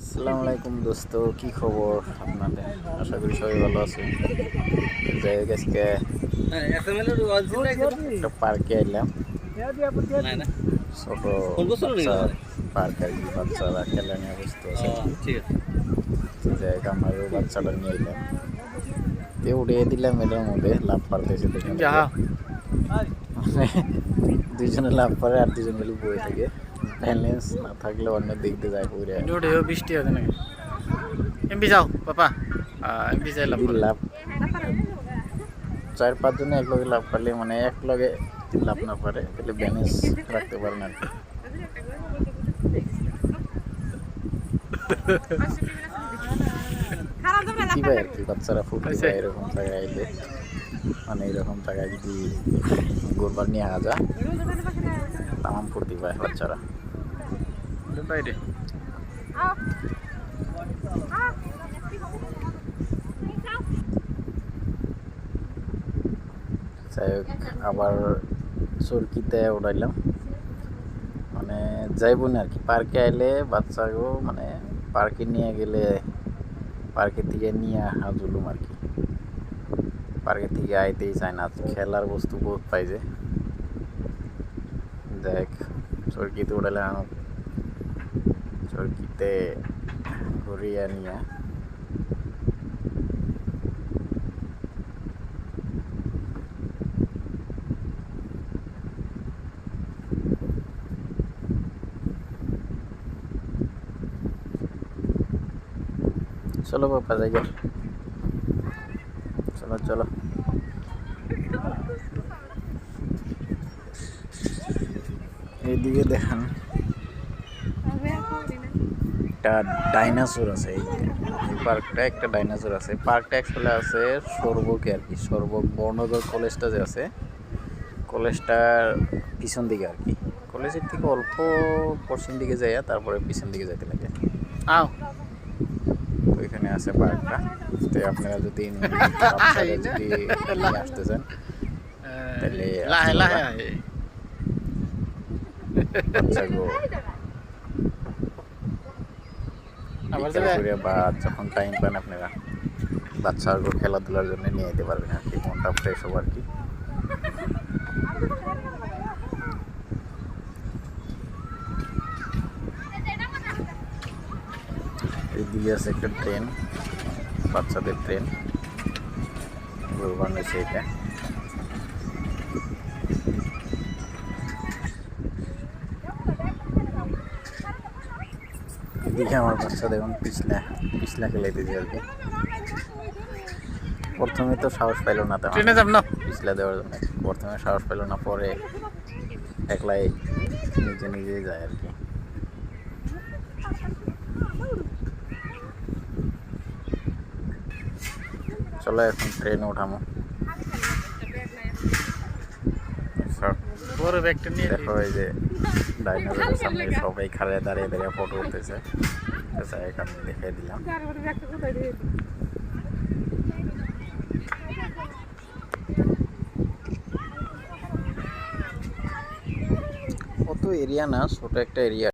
আসসালামু আলাইকুম দোস্ত, কি খবর আপনাদের? আশা করি সবাই ভালো আছেন। যাই হোক, আজকে একটা পার্কে এলাম। ছোট বাচ্চা পার্ক আর কি, বাচ্চারা খেলা নিয়ে বসতে আছে। তো যাই হোক, আমারও বাচ্চাটা নিয়ে এলাম, দিয়ে উঠিয়ে দিলাম এটার মধ্যে। লাভ পারতেছে দেখে মানে দুইজনে লাভ পারে আর দুজন মিলে বয়ে থাকে। ব্যালেন্স না থাকলে অন্য দিক দিয়ে যায় পড়ে। বৃষ্টি হবে নাকি? এমপি যাও পাপা, এমপি যাইলাম লাভ 4-5 জনে এক লগে লাভ পারলে, মানে এক লগে লাভ না পারে তাহলে ব্যালেন্স রাখতে পারে না। কি ভাই আর কি, বাচ্চারা ফুটতে পায় এরকম জায়গায় আইলে, মানে এরকম জায়গায় যদি গোরবার নিয়ে আসা যায় তামাম ফুর্তি পায় বাচ্চারা। বাইরে যাই হোক, আবার চরকিতে উঠাইলাম, মানে যাইব না আর কি। পার্কে আইলে বাচ্চাকেও মানে পার্কে নিয়ে গেলে পার্কের থেকে নিয়ে আসা জুলুম আর কি। পার্কের থেকে আইতেই চায় না, খেলার বস্তু বহুত পাই যে। দেখ, চরকিতে উঠাইলাম, চরকিতে ঘুরিয়ে নিয়ে চলো বাপা যাই, চলো চলো। এইদিকে দেখান, একটা ডাইনোসর আছে। এই পার্কটা একটা ডাইনোসর আছে। পার্কটা অ্যাকচুয়ালি আছে সরবকে আর কি, সরবক বর্ণগর কলেজটা যে আছে, কলেজটার পিছন দিকে আর কি। কলেজের থেকে অল্প পশ্চিম দিকে যাইয়া তারপরে পিছন দিকে যাইতে লাগে। আও তো এখানে আছে পার্কটা। তো আপনারা যদি যদি নিয়ে আসতে চান তাহলে লাহে লাহে বাচ্চাগো বা যখন টাইম পান আপনারা বাচ্চাগো খেলাধুলার জন্য নিয়ে যেতে পারবেন আর কি, মনটা ফ্রেশ হবে আর কি। এদিকে আছে একটা ট্রেন, বাচ্চাদের ট্রেন, বানিয়েছে এটা। এদিকে আমার বাচ্চা দেখুন পিছলা পিছলা খেলাইতেছে আর কি। প্রথমে তো সাহস পাইল না, ট্রেনে যাব না পিছলা দেওয়ার জন্য প্রথমে সাহস পাইল না, পরে একলাই নিজে নিজেই যায় আর কি। চলো এখন ট্রেনে উঠামো। বড় ব্যাগটা নিয়ে দেখো এই যে ডাইনোসরের সামনে সবাই খাড়ে দাঁড়িয়ে দাঁড়িয়ে ফটো উঠতেছে। এখানে দেখিয়ে দিলাম। অত এরিয়া না, ছোট একটা এরিয়া।